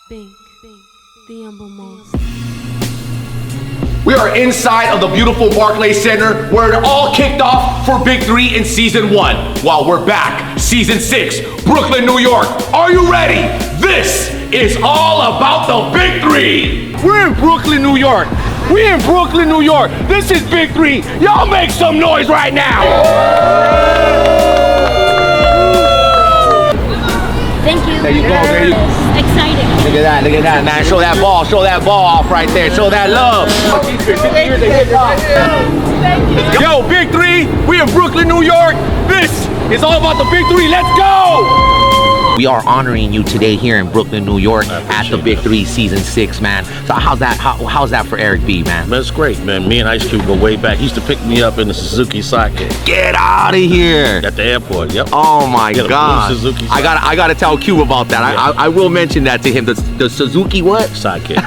Big, the humble most. We are inside of the beautiful Barclays Center where it all kicked off for Big 3 in Season 1. While we're back, Season 6, Brooklyn, New York. Are you ready? This is all about the Big 3. We're in Brooklyn, New York. We're in Brooklyn, New York. This is Big 3. Y'all make some noise right now. Thank you. There you go, there you go. Exciting. Look at that, man. Show that ball off right there. Show that love. Yo, Big 3, we in Brooklyn, New York. This is all about the Big 3. Let's go! We are honoring you today here in Brooklyn, New York at the Big 3 Season 6, man. So how's that for Eric B, man? Man, it's great, man. Me and Ice Cube go way back. He used to pick me up in the Suzuki Sidekick. Get out of here! At the airport, yep. Oh my God! Suzuki I gotta tell Cube about that. Yeah. I will mention that to him. The Suzuki what? Sidekick.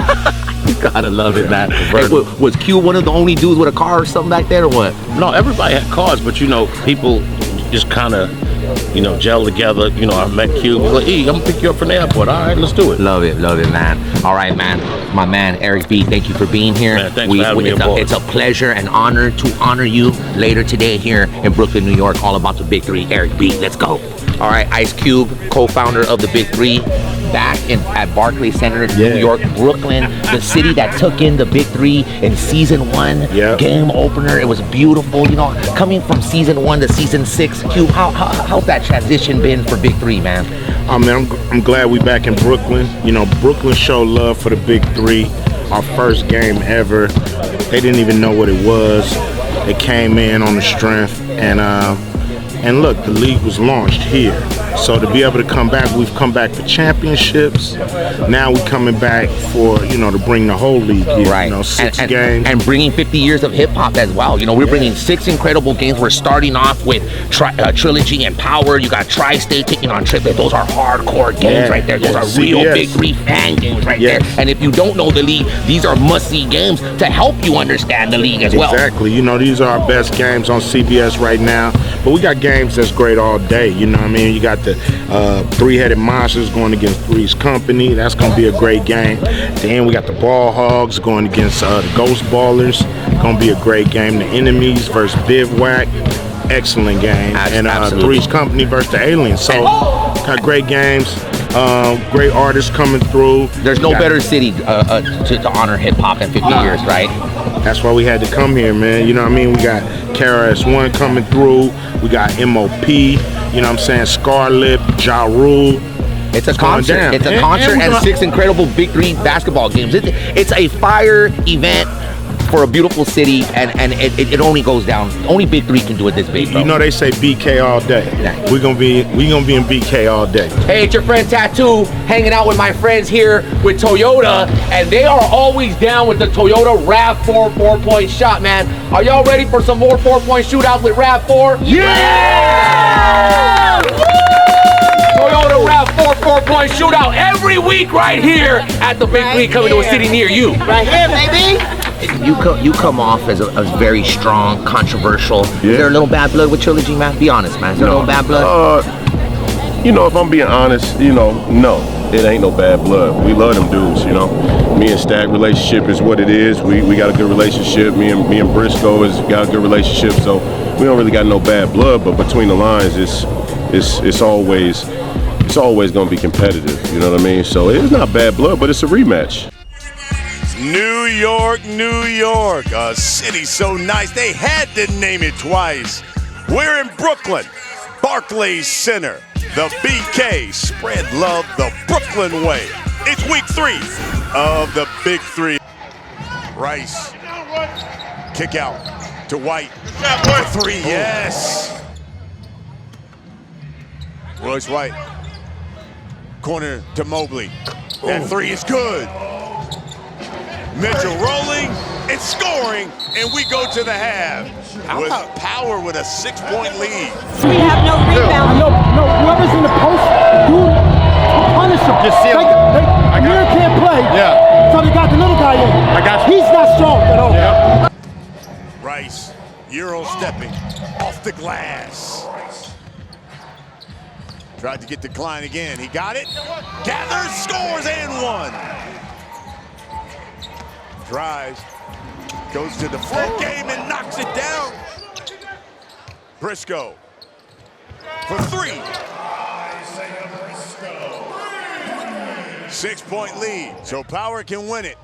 You gotta love it, man. Hey, was Cube one of the only dudes with a car or something back there, or what? No, everybody had cars, but you know, people just kind of, you know, gel together. You know, I met Cube. He's like, hey, I'm gonna pick you up from the airport. All right, let's do it. Love it, man. All right, man. My man, Eric B, thank you for being here. Man, thanks for having me aboard. It's a pleasure and honor to honor you later today here in Brooklyn, New York, all about the Big 3. Eric B, let's go. All right, Ice Cube, co-founder of the Big 3, back at Barclays Center, New York, Brooklyn, the city that took in the Big 3 in Season 1, game opener. It was beautiful. You know, coming from Season 1 to Season 6, Cube, how's that transition been for Big 3, man? I mean, I'm glad we back in Brooklyn. You know, Brooklyn showed love for the Big 3. Our first game ever. They didn't even know what it was. They came in on the strength, and look, the league was launched here. So to be able to come back, we've come back for championships. Now we're coming back for, you know, to bring the whole league here. Right. You know, 6 games. And bringing 50 years of hip hop as well. You know, we're bringing 6 incredible games. We're starting off with Trilogy and Power. You got TriState taking on TriState. Those are hardcore games right there. Those are real Big 3 fan games right there. And if you don't know the league, these are must-see games to help you understand the league as well. Exactly. You know, these are our best games on CBS right now. But we got games that's great all day. You know what I mean? You got the Three-Headed Monsters going against Three's Company. That's going to be a great game. Then we got the Ball Hogs going against the Ghost Ballers. Going to be a great game. The Enemies versus Bivouac. Excellent game. And Three's Company versus the Aliens. So, got great games. Great artists coming through. There's no better city to honor hip-hop in 50 years, right? That's why we had to come here, man. You know what I mean? We got KRS-One coming through. We got MOP. You know what I'm saying? Scarlett, Ja Rule. It's a concert. It's a concert and 6 incredible Big 3 basketball games. It's a fire event for a beautiful city, and it only goes down. Only Big 3 can do it this big, bro. You know they say BK all day. Yeah. We're gonna be in BK all day. Hey, it's your friend Tattoo, hanging out with my friends here with Toyota, and they are always down with the Toyota RAV4 4-point shot, man. Are y'all ready for some more 4-point shootouts with RAV4? Yeah! Toyota RAV4 4-point shootout every week right here at the Big 3 coming to a city near you. Right here, baby. You come off as very strong, controversial. Is there a little bad blood with Trilogy, man? Be honest, man. Is there a little bad blood? You know, if I'm being honest, you know, no, it ain't no bad blood. We love them dudes, you know. Me and Stack relationship is what it is. We got a good relationship. Me and Briscoe has got a good relationship. So we don't really got no bad blood. But between the lines, it's always gonna be competitive. You know what I mean? So it's not bad blood, but it's a rematch. New York, New York, a city so nice they had to name it twice. We're in Brooklyn, Barclays Center, the BK, spread love the Brooklyn way. It's week 3 of the Big 3. Rice, kick out to White for 3, yes. Royce White, corner to Mobley, that 3 is good. Mitchell rolling and scoring, and we go to the half with Power with a 6-point lead. We have no rebound. No, whoever's in the post, dude, punish him. Just see him. Amir can't play. Yeah. So they got the little guy in. I got you. He's not strong at all. Yeah. Rice, Euro stepping off the glass. Tried to get the Klein again. He got it. Gathers, scores, and one. Drives. Goes to the front game and knocks it down. Briscoe for three. 6-point lead, so Power can win it.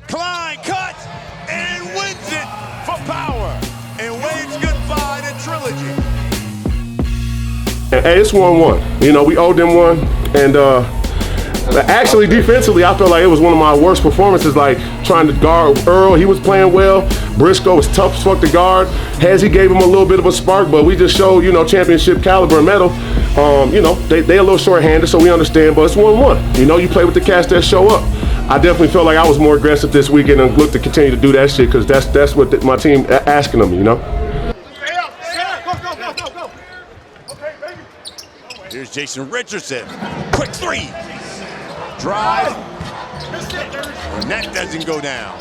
Klein cuts and wins it for Power and waves goodbye to Trilogy. Hey, it's 1-1. You know, we owed them one, and actually defensively, I felt like it was one of my worst performances. Like trying to guard Earl, he was playing well. Briscoe was tough as fuck to guard. Hezzy gave him a little bit of a spark, but we just showed, you know, championship caliber and metal. You know, they a little short-handed, so we understand, but it's 1-1. You know, you play with the cats that show up. I definitely felt like I was more aggressive this weekend and look to continue to do that shit because that's what my team asking of me, you know. Here's Jason Richardson. Quick three. Drive. And that doesn't go down.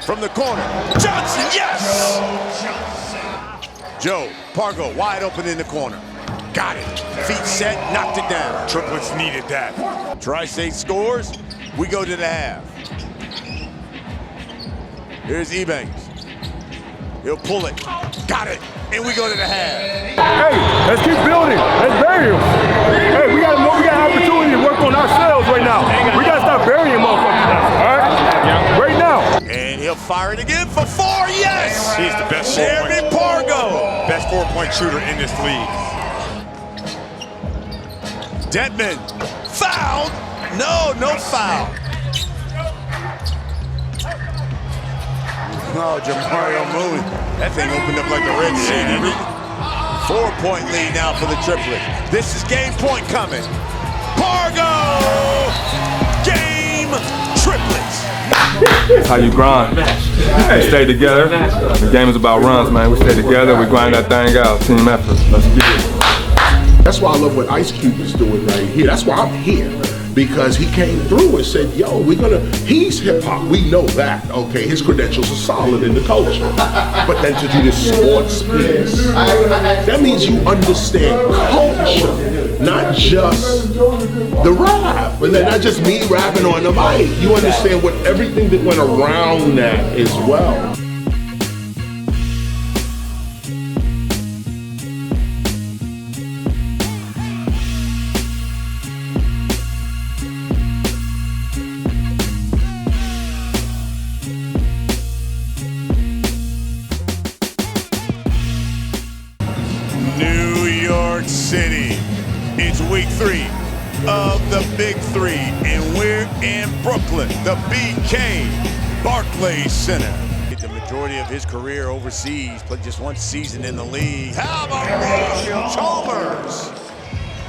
From the corner. Johnson, yes! Joe Pargo wide open in the corner. Got it. Feet set, knocked it down. Triplets needed that. TriState scores. We go to the half. Here's Ebanks. He'll pull it. Got it. And we go to the half. Hey, let's keep building. Let's bury them. Hey, we got an opportunity to work on ourselves right now. We got to stop burying motherfuckers now, all right? Right now. And he'll fire it again for four. Yes! He's the best Jeremy Pargo. Best 4-point shooter in this league. Dedman. Fouled. No foul. Oh, Jamario Moon. That thing opened up like the Red Sea. 4-point lead now for the triplet. This is game point coming. Pargo! Game triplets. That's how you grind. We stay together. The game is about runs, man. We stay together. We grind that thing out. Team effort. Let's get it. That's why I love what Ice Cube is doing right here. That's why I'm here. Because he came through and said, yo, he's hip hop, we know that, okay? His credentials are solid in the culture. But then to do this sports piece, that means you understand culture, not just the rap. And then not just me rapping on the mic. You understand what everything that went around that as well. City. It's week 3 of the Big 3, and we're in Brooklyn, the BK Barclays Center. The majority of his career overseas, played just one season in the league. How about Roy Chalmers?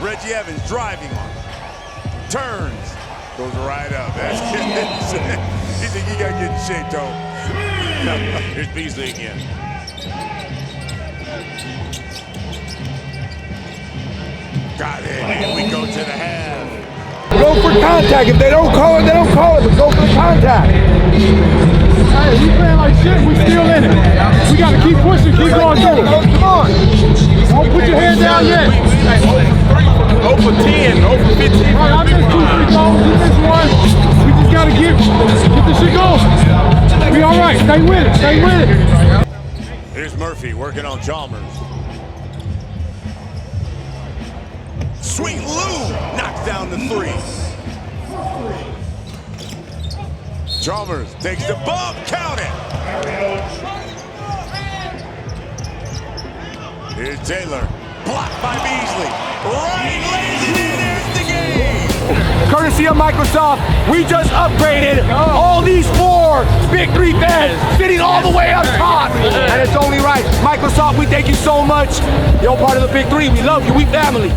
Reggie Evans driving on him. Turns, goes right up. He think he got to get in shape, though. Here's Beasley again. Got it, and we go to the half. Go for contact. If they don't call it, they don't call it, but go for the contact. Hey, we playing like shit, we still in it. We gotta keep pushing, keep going through it. Come on. Don't put your head down yet. 0 for 10, 0 for 15. Right, I missed 2 free throws, you missed 1. We just gotta get this shit going. We all right, stay with it, stay with it. Here's Murphy working on Chalmers. Sweet Lou knocks down the 3. Chalmers takes the bump, count it. Here's Taylor, blocked by Beasley. Right, lays it in, there's the game. Courtesy of Microsoft, we just upgraded all these 4 Big 3 beds, sitting all the way up top. And it's only right. Microsoft, we thank you so much. You're part of the Big 3. We love you. We family.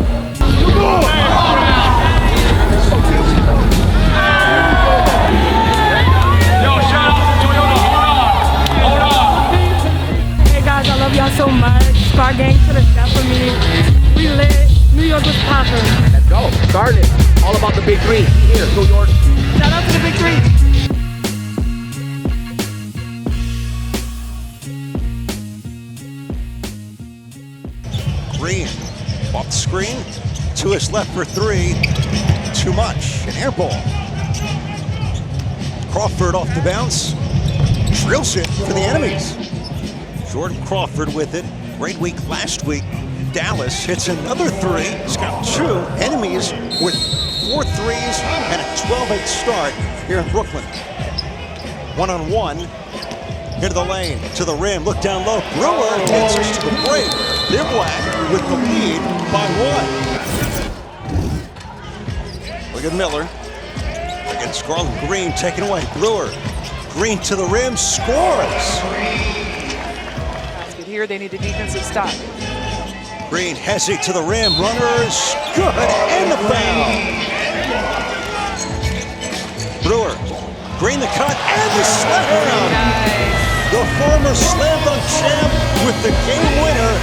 Hey guys, I love y'all so much. Star Gang to the death for me. We lit. New York was popping. Let's go. Starting it. All about the Big 3 here, New York. Shout out to the Big 3. Green off the screen, to his left for three. Too much. An air ball. Crawford off the bounce. Drills it for the enemies. Jordan Crawford with it. Great week last week. Dallas hits another three. He's got two enemies with 4 threes and a 12-8 start here in Brooklyn. One-on-one. Into the lane, to the rim, look down low. Brewer hits us to the break. Bivouac with the lead by 1. Look at Miller. Against Garland. Green taken away. Brewer. Green to the rim, scores. Here they need a defensive stop. Green hesitate to the rim, runners, good, and the foul. Brewer, Green the cut, and the slam. Nice. The former slam dunk champ with the game winner.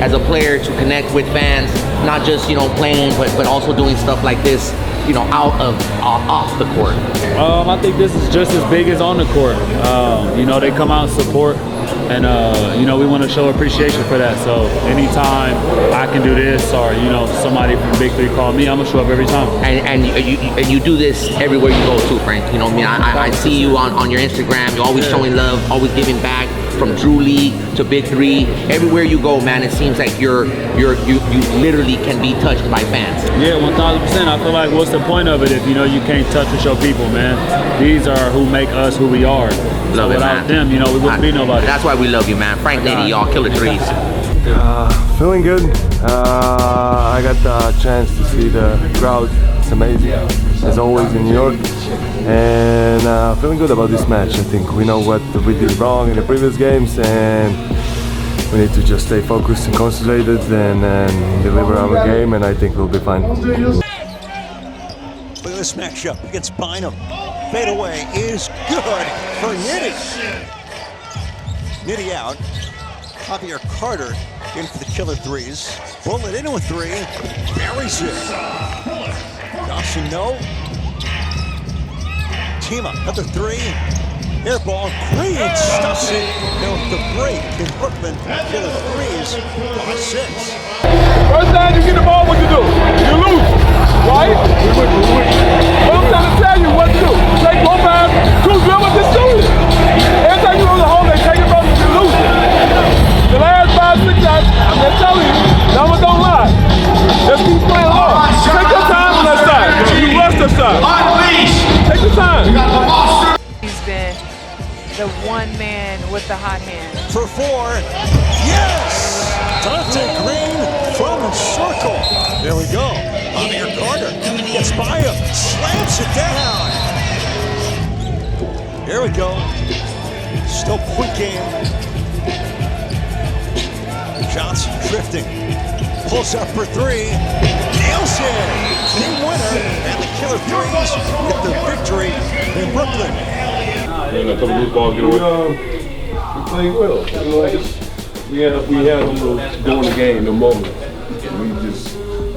As a player, to connect with fans, not just, you know, playing, but also doing stuff like this, you know, off the court. I think this is just as big as on the court. You know, they come out and support, and you know, we want to show appreciation for that. So anytime I can do this, or you know, somebody from Big 3 call me, I'm gonna show up every time. And you do this everywhere you go too, Frank. You know, I mean, I see you on your Instagram. You're always showing love, always giving back. From Drew League to Big 3, everywhere you go, man, it seems like you literally can be touched by fans. Yeah, 1,000%. I feel like what's the point of it if you know you can't touch and show people, man? These are who make us who we are. So without them, you know, we wouldn't be nobody. That's why we love you, man. Frank Nady, y'all killer threes. Feeling good. I got the chance to see the crowd. It's amazing, as always in New York. And feeling good about this match. I think we know what we did wrong in the previous games, and we need to just stay focused and concentrated and deliver our game, and I think we'll be fine. Look at this matchup against Bynum. Fade away is good for Nitty. Nitty out. Javier Carter in for the killer threes. Bullet into a three. Buries it. Dawson, no. Tima, another three. Air ball. Green stuffs it. Now the break in Brooklyn. Killer threes by 6. First time you get the ball, what you do? You lose, right? What I'm trying to tell you, what to do? Take 4 times, 2 dribbles, just do it. Every time you go to the hole, they take it from you, you lose it. The last 5, 6 times, I'm just telling you, numbers don't lie. Just keep playing along. Take your time on that side. You rush that side. Take your time. He's been the one man with the hot hand. For 4. Yes! Dante Green from the circle. There we go. Javier Carter gets by him, slams it down. There we go. Still quick game. Johnson drifting. Pulls up for 3. Nails it. Game winner. And the killer threes get the victory in Brooklyn. And a couple of balls get away. We played well. You know, we had them during the game, the moment. We just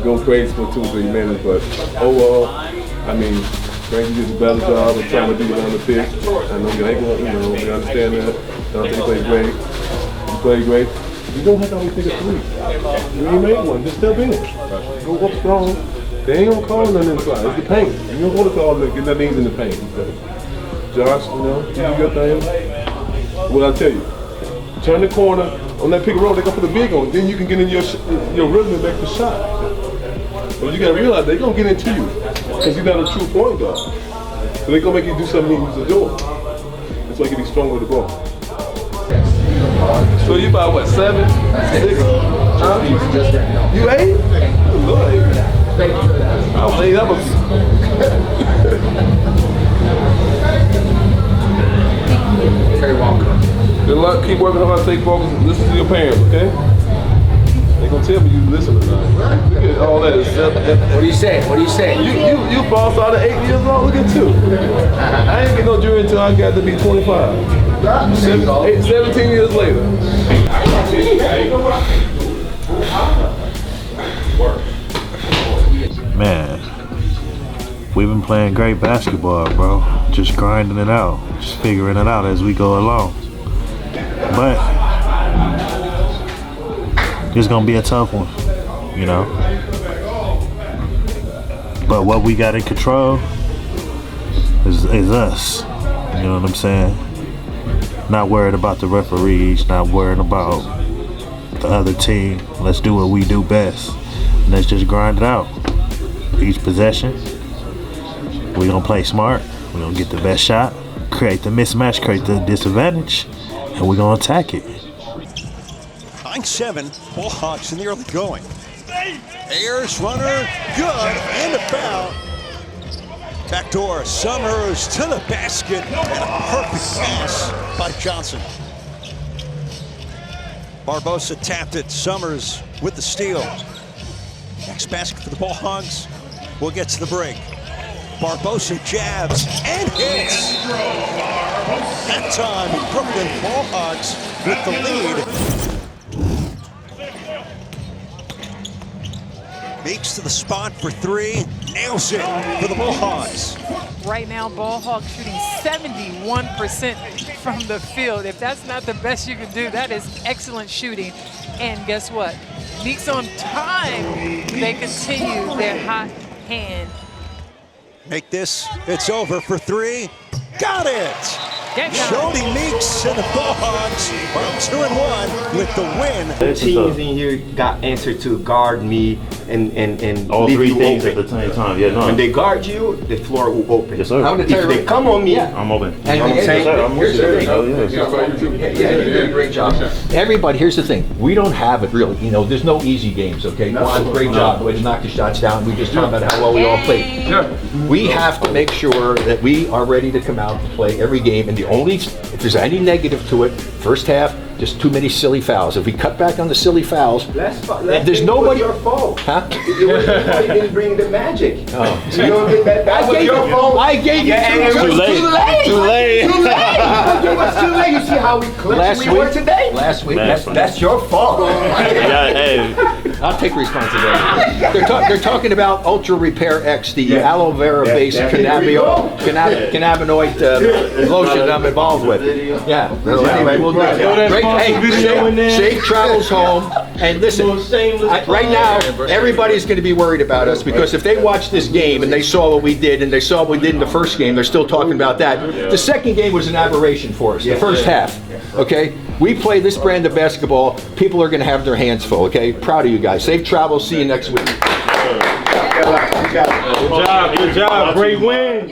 go crazy for 2 or 3 minutes, but overall, I mean, Frankie did a better job of trying to beat it on the pitch. I know you ain't going, you know, we understand that. I think he played great. He played great. You don't have to always take a 3. You ain't made one, just step in. Go up strong. They ain't gonna call nothing inside. It's the paint. You don't want to call it, get nothing in the paint. Josh, you know, you do your thing. What I tell you, turn the corner on that pick and roll. They gonna put the big on. Then you can get in your rhythm and make the shot. But you gotta realize they gonna get into you because you're not a true point guard. So they gonna make you do something you used to do. That's why you can be stronger with the ball. So you about what, 7, 6? Huh? You 8? Lord, 8. I was 8 up a few. Very welcome. Good luck. Keep working hard. Stay focused. Listen to your parents, okay? They gonna tell me you listen or not. Look at all that. What do you say? What do you say? You boss out at 8 years old. Look at 2. I ain't get no jury until I got to be 25. 17 years later. Man, we've been playing great basketball, bro. Just grinding it out, just figuring it out as we go along. But It's gonna be a tough one, you know. But what we got in control is us. You know what I'm saying? Not worried about the referees, not worried about the other team. Let's do what we do best. And let's just grind it out. Each possession, we're gonna play smart. We're gonna get the best shot, create the mismatch, create the disadvantage, and we're gonna attack it. 9-7, Bullhawks in the early going. Ayers, runner, good, and a foul. Backdoor, Summers to the basket, and a perfect pass by Johnson. Barbosa tapped it, Summers with the steal. Next basket for the Bullhawks. We'll get to the break. Barbosa jabs and hits. That time, Brooklyn Bullhawks with the lead. Meeks to the spot for three, nails it for the Bullhawks. Right now, Bullhawks shooting 71% from the field. If that's not the best you can do, that is excellent shooting. And guess what? Meeks on time. They continue their hot hand. Make this, it's over for three. Got it! Jody Meeks and the Bullhawks are 2-1 with the win. The teams in here got answered to guard me and all leave three you things open. at the same time. Yeah, no. When they guard you, the floor will open. Yes, sir. If they come on me, I'm open. And I'm saying, here's the thing. Yeah, you did a great job. Everybody, here's the thing. We don't have it really. You know, there's no easy games, okay? Juan, great job. Way to knock the shots down. We just talked about how well we all played. We have to make sure that we are ready to come out and play every game. And the only, if there's any negative to it, first half, just too many silly fouls. If we cut back on the silly fouls, there's nobody. It was your fault. Huh? It was you didn't bring the magic. Oh. You know, that was your fault. I gave you too late. Too late. It was too late. You see how we clinched we were today? Last week. That's your fault. I'll take responsibility. They're talking about Ultra Repair X, the aloe vera based cannabinoid lotion I'm involved with. Yeah. Anyway, we'll do it. Great. Hey, safe travels home. And listen, right now, everybody's going to be worried about us because if they watch this game and they saw what we did and they saw what we did in the first game, they're still talking about that. The second game was an aberration for us, the first half. Okay? We play this brand of basketball, people are going to have their hands full, okay? Proud of you guys. Safe travels. See you next week. Good job. Great win.